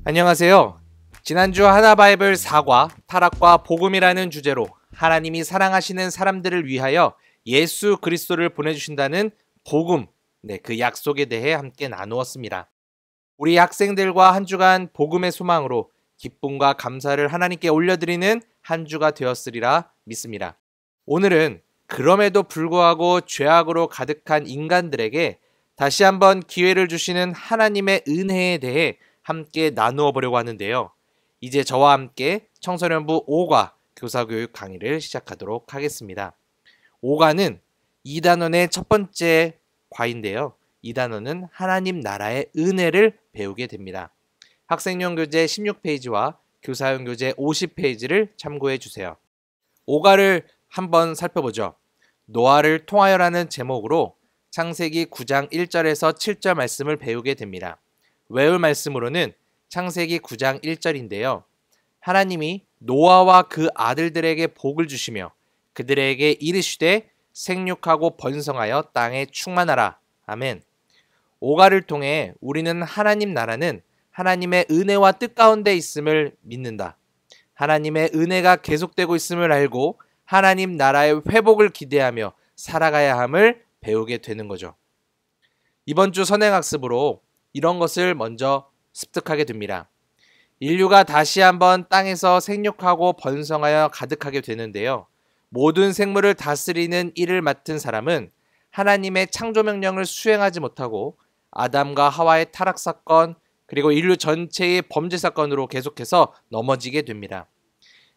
안녕하세요. 지난주 하나바이블 4과 타락과 복음이라는 주제로 하나님이 사랑하시는 사람들을 위하여 예수 그리스도를 보내주신다는 복음, 그 약속에 대해 함께 나누었습니다. 우리 학생들과 한 주간 복음의 소망으로 기쁨과 감사를 하나님께 올려드리는 한 주가 되었으리라 믿습니다. 오늘은 그럼에도 불구하고 죄악으로 가득한 인간들에게 다시 한번 기회를 주시는 하나님의 은혜에 대해 함께 나누어 보려고 하는데요. 이제 저와 함께 청소년부 5과 교사교육 강의를 시작하도록 하겠습니다. 5과는 2단원의 첫 번째 과인데요. 이 단원은 하나님 나라의 은혜를 배우게 됩니다. 학생용 교재 16페이지와 교사용 교재 50페이지를 참고해 주세요. 5과를 한번 살펴보죠. 노아를 통하여라는 제목으로 창세기 9장 1절에서 7절 말씀을 배우게 됩니다. 외울 말씀으로는 창세기 9장 1절인데요. 하나님이 노아와 그 아들들에게 복을 주시며 그들에게 이르시되 생육하고 번성하여 땅에 충만하라. 아멘. 5과를 통해 우리는 하나님 나라는 하나님의 은혜와 뜻 가운데 있음을 믿는다. 하나님의 은혜가 계속되고 있음을 알고 하나님 나라의 회복을 기대하며 살아가야 함을 배우게 되는 거죠. 이번 주 선행학습으로 이런 것을 먼저 습득하게 됩니다. 인류가 다시 한번 땅에서 생육하고 번성하여 가득하게 되는데요. 모든 생물을 다스리는 일을 맡은 사람은 하나님의 창조 명령을 수행하지 못하고 아담과 하와의 타락 사건 그리고 인류 전체의 범죄 사건으로 계속해서 넘어지게 됩니다.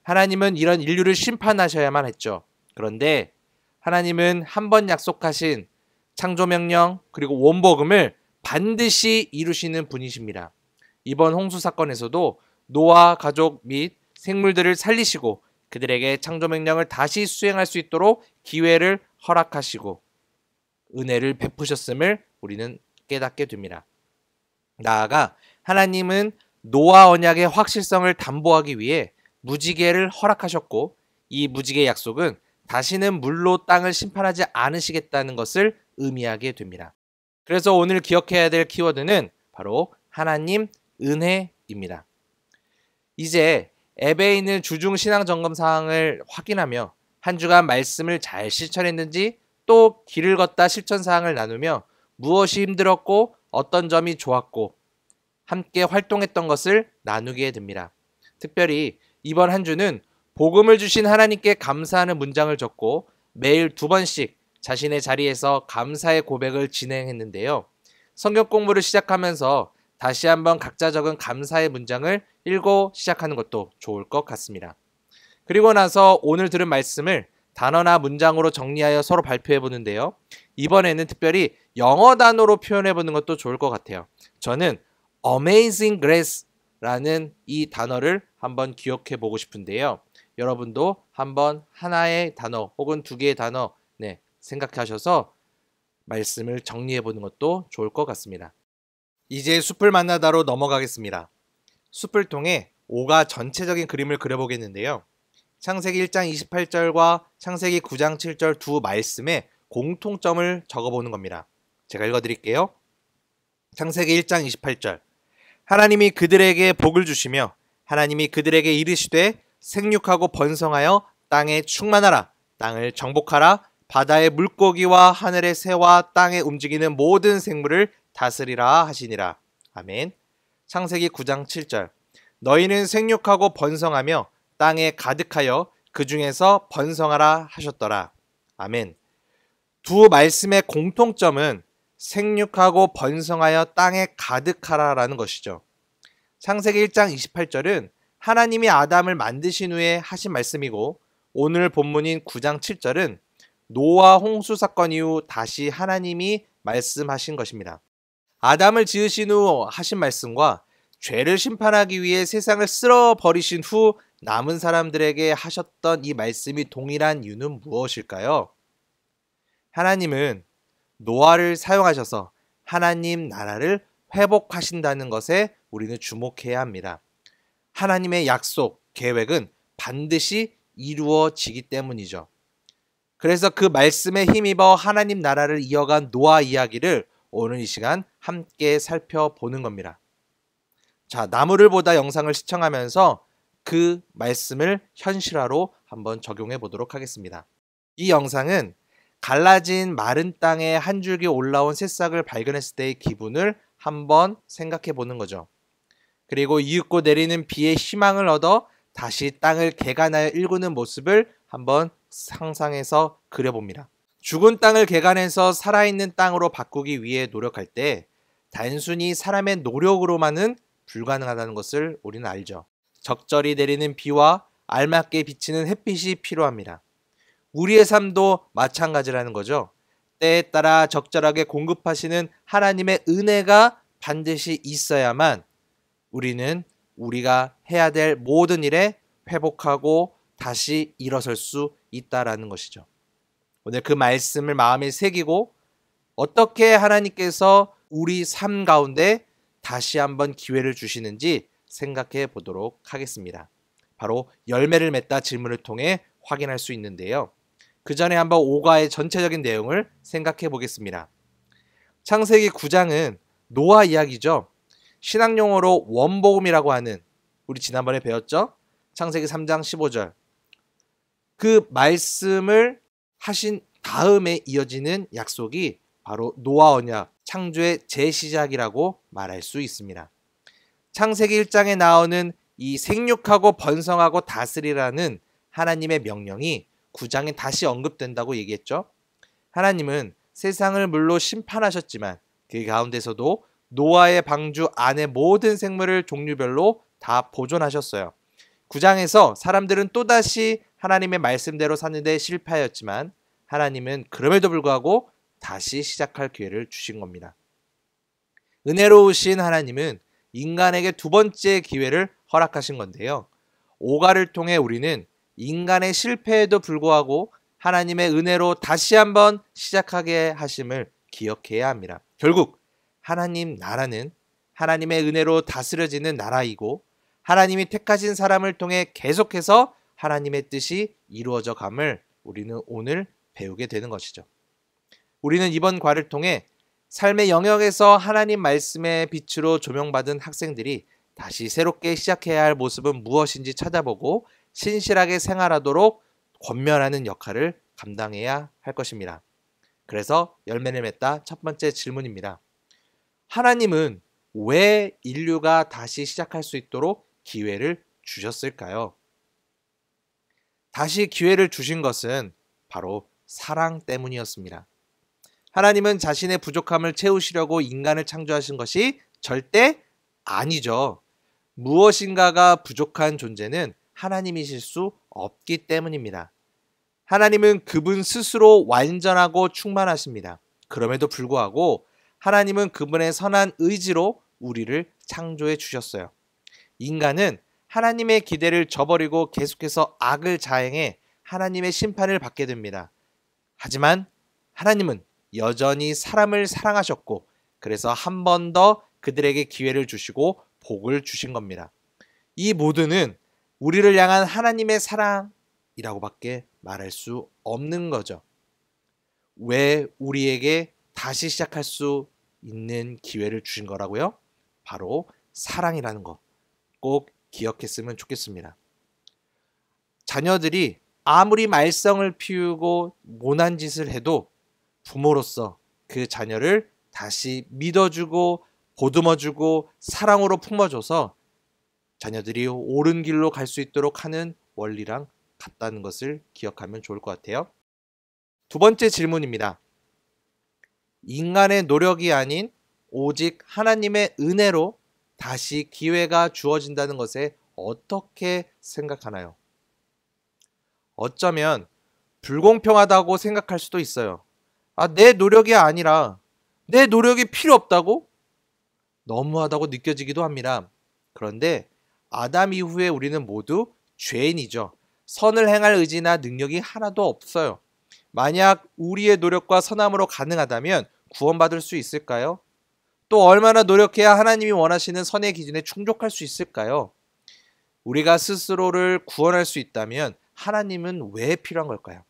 하나님은 이런 인류를 심판하셔야만 했죠. 그런데 하나님은 한 번 약속하신 창조 명령 그리고 원복음을 반드시 이루시는 분이십니다. 이번 홍수 사건에서도 노아 가족 및 생물들을 살리시고 그들에게 창조 명령을 다시 수행할 수 있도록 기회를 허락하시고 은혜를 베푸셨음을 우리는 깨닫게 됩니다. 나아가 하나님은 노아 언약의 확실성을 담보하기 위해 무지개를 허락하셨고 이 무지개 약속은 다시는 물로 땅을 심판하지 않으시겠다는 것을 의미하게 됩니다. 그래서 오늘 기억해야 될 키워드는 바로 하나님 은혜입니다. 이제 앱에 있는 주중 신앙 점검 사항을 확인하며 한 주간 말씀을 잘 실천했는지 또 길을 걷다 실천 사항을 나누며 무엇이 힘들었고 어떤 점이 좋았고 함께 활동했던 것을 나누게 됩니다. 특별히 이번 한 주는 복음을 주신 하나님께 감사하는 문장을 적고 매일 2번씩 자신의 자리에서 감사의 고백을 진행했는데요. 성경 공부를 시작하면서 다시 한번 각자 적은 감사의 문장을 읽고 시작하는 것도 좋을 것 같습니다. 그리고 나서 오늘 들은 말씀을 단어나 문장으로 정리하여 서로 발표해 보는데요. 이번에는 특별히 영어 단어로 표현해 보는 것도 좋을 것 같아요. 저는 Amazing Grace라는 이 단어를 한번 기억해 보고 싶은데요. 여러분도 한번 하나의 단어 혹은 2개의 단어 생각하셔서 말씀을 정리해 보는 것도 좋을 것 같습니다. 이제 숲을 만나다로 넘어가겠습니다. 숲을 통해 5가 전체적인 그림을 그려보겠는데요. 창세기 1장 28절과 창세기 9장 7절 두 말씀에 공통점을 적어보는 겁니다. 제가 읽어드릴게요. 창세기 1장 28절 하나님이 그들에게 복을 주시며 하나님이 그들에게 이르시되 생육하고 번성하여 땅에 충만하라 땅을 정복하라 바다의 물고기와 하늘의 새와 땅에 움직이는 모든 생물을 다스리라 하시니라. 아멘. 창세기 9장 7절 너희는 생육하고 번성하며 땅에 가득하여 그 중에서 번성하라 하셨더라. 아멘. 두 말씀의 공통점은 생육하고 번성하여 땅에 가득하라라는 것이죠. 창세기 1장 28절은 하나님이 아담을 만드신 후에 하신 말씀이고 오늘 본문인 9장 7절은 노아 홍수 사건 이후 다시 하나님이 말씀하신 것입니다. 아담을 지으신 후 하신 말씀과 죄를 심판하기 위해 세상을 쓸어버리신 후 남은 사람들에게 하셨던 이 말씀이 동일한 이유는 무엇일까요? 하나님은 노아를 사용하셔서 하나님 나라를 회복하신다는 것에 우리는 주목해야 합니다. 하나님의 약속, 계획은 반드시 이루어지기 때문이죠. 그래서 그 말씀에 힘입어 하나님 나라를 이어간 노아 이야기를 오늘 이 시간 함께 살펴보는 겁니다. 자, 나무를 보다 영상을 시청하면서 그 말씀을 현실화로 한번 적용해 보도록 하겠습니다. 이 영상은 갈라진 마른 땅에 한 줄기 올라온 새싹을 발견했을 때의 기분을 한번 생각해 보는 거죠. 그리고 이윽고 내리는 비에 희망을 얻어 다시 땅을 개간하여 일구는 모습을 한번 상상해서 그려봅니다. 죽은 땅을 개간해서 살아있는 땅으로 바꾸기 위해 노력할 때 단순히 사람의 노력으로만은 불가능하다는 것을 우리는 알죠. 적절히 내리는 비와 알맞게 비치는 햇빛이 필요합니다. 우리의 삶도 마찬가지라는 거죠. 때에 따라 적절하게 공급하시는 하나님의 은혜가 반드시 있어야만 우리는 우리가 해야 될 모든 일에 회복하고 다시 일어설 수 있다라는 것이죠. 오늘 그 말씀을 마음에 새기고 어떻게 하나님께서 우리 삶 가운데 다시 한번 기회를 주시는지 생각해 보도록 하겠습니다. 바로 열매를 맺다 질문을 통해 확인할 수 있는데요. 그 전에 한번 5과의 전체적인 내용을 생각해 보겠습니다. 창세기 9장은 노아 이야기죠. 신학용어로 원복음이라고 하는, 우리 지난번에 배웠죠? 창세기 3장 15절. 그 말씀을 하신 다음에 이어지는 약속이 바로 노아 언약, 창조의 재시작이라고 말할 수 있습니다. 창세기 1장에 나오는 이 생육하고 번성하고 다스리라는 하나님의 명령이 9장에 다시 언급된다고 얘기했죠. 하나님은 세상을 물로 심판하셨지만 그 가운데서도 노아의 방주 안에 모든 생물을 종류별로 다 보존하셨어요. 9장에서 사람들은 또다시 하나님의 말씀대로 사는데 실패하였지만 하나님은 그럼에도 불구하고 다시 시작할 기회를 주신 겁니다. 은혜로우신 하나님은 인간에게 두 번째 기회를 허락하신 건데요. 5가를 통해 우리는 인간의 실패에도 불구하고 하나님의 은혜로 다시 한번 시작하게 하심을 기억해야 합니다. 결국 하나님 나라는 하나님의 은혜로 다스려지는 나라이고 하나님이 택하신 사람을 통해 계속해서 하나님의 뜻이 이루어져 감을 우리는 오늘 배우게 되는 것이죠. 우리는 이번 과를 통해 삶의 영역에서 하나님 말씀의 빛으로 조명받은 학생들이 다시 새롭게 시작해야 할 모습은 무엇인지 찾아보고 신실하게 생활하도록 권면하는 역할을 감당해야 할 것입니다. 그래서 열매를 맺다 첫 번째 질문입니다. 하나님은 왜 인류가 다시 시작할 수 있도록 기회를 주셨을까요? 다시 기회를 주신 것은 바로 사랑 때문이었습니다. 하나님은 자신의 부족함을 채우시려고 인간을 창조하신 것이 절대 아니죠. 무엇인가가 부족한 존재는 하나님이실 수 없기 때문입니다. 하나님은 그분 스스로 완전하고 충만하십니다. 그럼에도 불구하고 하나님은 그분의 선한 의지로 우리를 창조해 주셨어요. 인간은 하나님의 기대를 저버리고 계속해서 악을 자행해 하나님의 심판을 받게 됩니다. 하지만 하나님은 여전히 사람을 사랑하셨고 그래서 한 번 더 그들에게 기회를 주시고 복을 주신 겁니다. 이 모두는 우리를 향한 하나님의 사랑이라고밖에 말할 수 없는 거죠. 왜 우리에게 다시 시작할 수 있는 기회를 주신 거라고요? 바로 사랑이라는 거 꼭 기억했으면 좋겠습니다. 자녀들이 아무리 말썽을 피우고 모난 짓을 해도 부모로서 그 자녀를 다시 믿어주고 보듬어주고 사랑으로 품어줘서 자녀들이 옳은 길로 갈 수 있도록 하는 원리랑 같다는 것을 기억하면 좋을 것 같아요. 두 번째 질문입니다. 인간의 노력이 아닌 오직 하나님의 은혜로 다시 기회가 주어진다는 것에 어떻게 생각하나요? 어쩌면 불공평하다고 생각할 수도 있어요. 내 노력이 아니라 내 노력이 필요 없다고? 너무하다고 느껴지기도 합니다. 그런데 아담 이후에 우리는 모두 죄인이죠. 선을 행할 의지나 능력이 하나도 없어요. 만약 우리의 노력과 선함으로 가능하다면 구원받을 수 있을까요? 또 얼마나 노력해야 하나님이 원하시는 선의 기준에 충족할 수 있을까요? 우리가 스스로를 구원할 수 있다면 하나님은 왜 필요한 걸까요?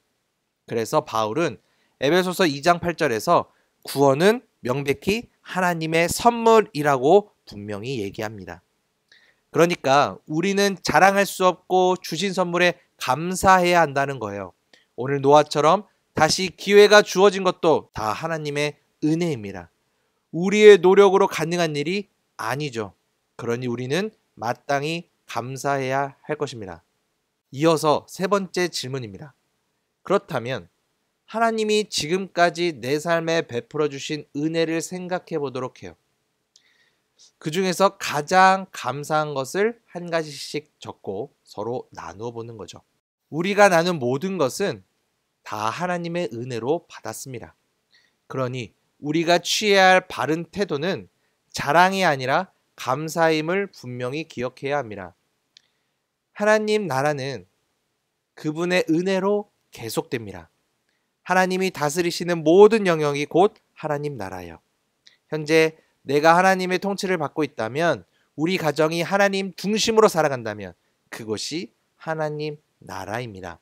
그래서 바울은 에베소서 2장 8절에서 구원은 명백히 하나님의 선물이라고 분명히 얘기합니다. 그러니까 우리는 자랑할 수 없고 주신 선물에 감사해야 한다는 거예요. 오늘 노아처럼 다시 기회가 주어진 것도 다 하나님의 은혜입니다. 우리의 노력으로 가능한 일이 아니죠. 그러니 우리는 마땅히 감사해야 할 것입니다. 이어서 세 번째 질문입니다. 그렇다면 하나님이 지금까지 내 삶에 베풀어 주신 은혜를 생각해 보도록 해요. 그 중에서 가장 감사한 것을 한 가지씩 적고 서로 나누어 보는 거죠. 우리가 나눈 모든 것은 다 하나님의 은혜로 받았습니다. 그러니 우리가 취해야 할 바른 태도는 자랑이 아니라 감사임을 분명히 기억해야 합니다. 하나님 나라는 그분의 은혜로 계속됩니다. 하나님이 다스리시는 모든 영역이 곧 하나님 나라예요. 현재 내가 하나님의 통치를 받고 있다면, 우리 가정이 하나님 중심으로 살아간다면 그것이 하나님 나라입니다.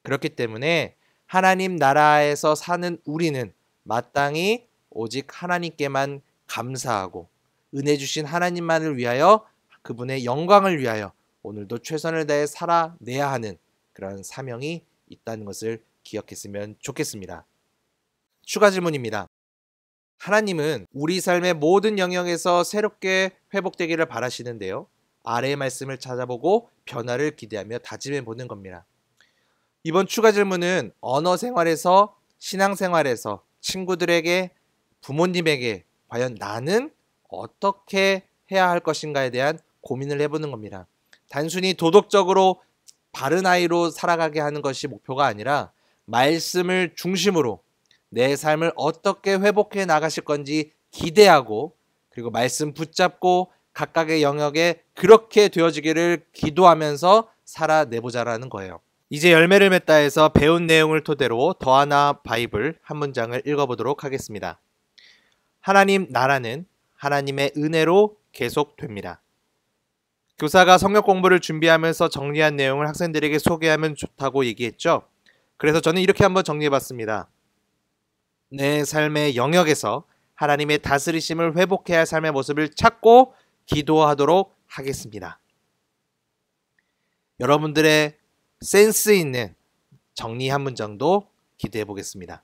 그렇기 때문에 하나님 나라에서 사는 우리는 마땅히 오직 하나님께만 감사하고 은혜 주신 하나님만을 위하여, 그분의 영광을 위하여 오늘도 최선을 다해 살아내야 하는 그런 사명이 있다는 것을 기억했으면 좋겠습니다. 추가 질문입니다. 하나님은 우리 삶의 모든 영역에서 새롭게 회복되기를 바라시는데요. 아래의 말씀을 찾아보고 변화를 기대하며 다짐해 보는 겁니다. 이번 추가 질문은 언어 생활에서, 신앙 생활에서, 친구들에게, 부모님에게 과연 나는 어떻게 해야 할 것인가에 대한 고민을 해보는 겁니다. 단순히 도덕적으로 바른 아이로 살아가게 하는 것이 목표가 아니라 말씀을 중심으로 내 삶을 어떻게 회복해 나가실 건지 기대하고, 그리고 말씀 붙잡고 각각의 영역에 그렇게 되어지기를 기도하면서 살아내보자라는 거예요. 이제 열매를 맺다 해서 배운 내용을 토대로 더하나 바이블 한 문장을 읽어보도록 하겠습니다. 하나님 나라는 하나님의 은혜로 계속됩니다. 교사가 성경 공부를 준비하면서 정리한 내용을 학생들에게 소개하면 좋다고 얘기했죠. 그래서 저는 이렇게 한번 정리해봤습니다. 내 삶의 영역에서 하나님의 다스리심을 회복해야 할 삶의 모습을 찾고 기도하도록 하겠습니다. 여러분들의 센스 있는 정리 한 문장도 기대해 보겠습니다.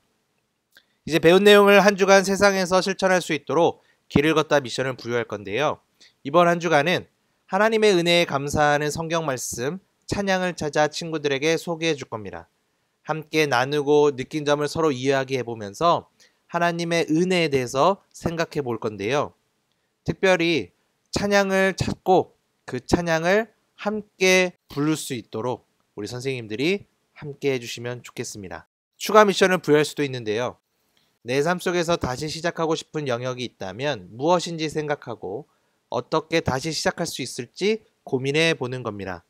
이제 배운 내용을 한 주간 세상에서 실천할 수 있도록 길을 걷다 미션을 부여할 건데요. 이번 한 주간은 하나님의 은혜에 감사하는 성경 말씀, 찬양을 찾아 친구들에게 소개해 줄 겁니다. 함께 나누고 느낀 점을 서로 이야기해 보면서 하나님의 은혜에 대해서 생각해 볼 건데요. 특별히 찬양을 찾고 그 찬양을 함께 부를 수 있도록 우리 선생님들이 함께 해주시면 좋겠습니다. 추가 미션을 부여할 수도 있는데요. 내 삶 속에서 다시 시작하고 싶은 영역이 있다면 무엇인지 생각하고 어떻게 다시 시작할 수 있을지 고민해 보는 겁니다.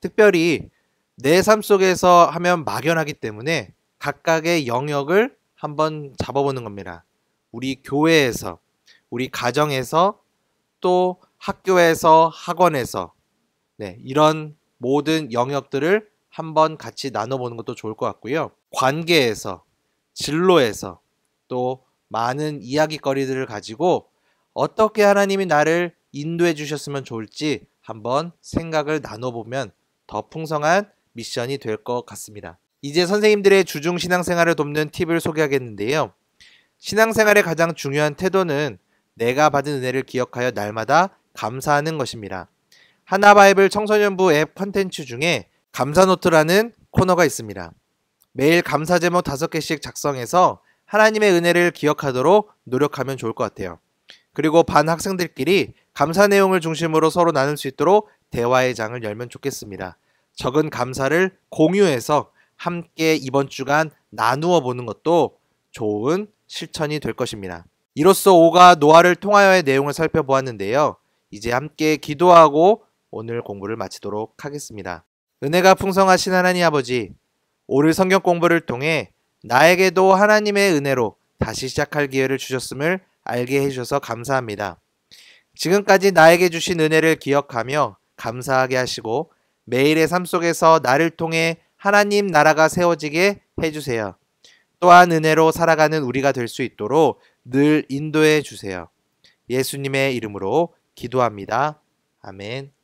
특별히 내 삶 속에서 하면 막연하기 때문에 각각의 영역을 한번 잡아보는 겁니다. 우리 교회에서, 우리 가정에서, 또 학교에서, 학원에서, 이런 모든 영역들을 한번 같이 나눠보는 것도 좋을 것 같고요. 관계에서, 진로에서, 또 많은 이야기거리들을 가지고 어떻게 하나님이 나를 인도해 주셨으면 좋을지 한번 생각을 나눠보면 더 풍성한 미션이 될 것 같습니다. 이제 선생님들의 주중 신앙생활을 돕는 팁을 소개하겠는데요. 신앙생활의 가장 중요한 태도는 내가 받은 은혜를 기억하여 날마다 감사하는 것입니다. 하나바이블 청소년부 앱 컨텐츠 중에 감사노트라는 코너가 있습니다. 매일 감사 제목 5개씩 작성해서 하나님의 은혜를 기억하도록 노력하면 좋을 것 같아요. 그리고 반 학생들끼리 감사 내용을 중심으로 서로 나눌 수 있도록 대화의 장을 열면 좋겠습니다. 적은 감사를 공유해서 함께 이번 주간 나누어 보는 것도 좋은 실천이 될 것입니다. 이로써 오가 노아를 통하여의 내용을 살펴보았는데요. 이제 함께 기도하고 오늘 공부를 마치도록 하겠습니다. 은혜가 풍성하신 하나님 아버지, 오늘 성경 공부를 통해 나에게도 하나님의 은혜로 다시 시작할 기회를 주셨음을 알게 해주셔서 감사합니다. 지금까지 나에게 주신 은혜를 기억하며 감사하게 하시고 매일의 삶 속에서 나를 통해 하나님 나라가 세워지게 해주세요. 또한 은혜로 살아가는 우리가 될 수 있도록 늘 인도해 주세요. 예수님의 이름으로 기도합니다. 아멘.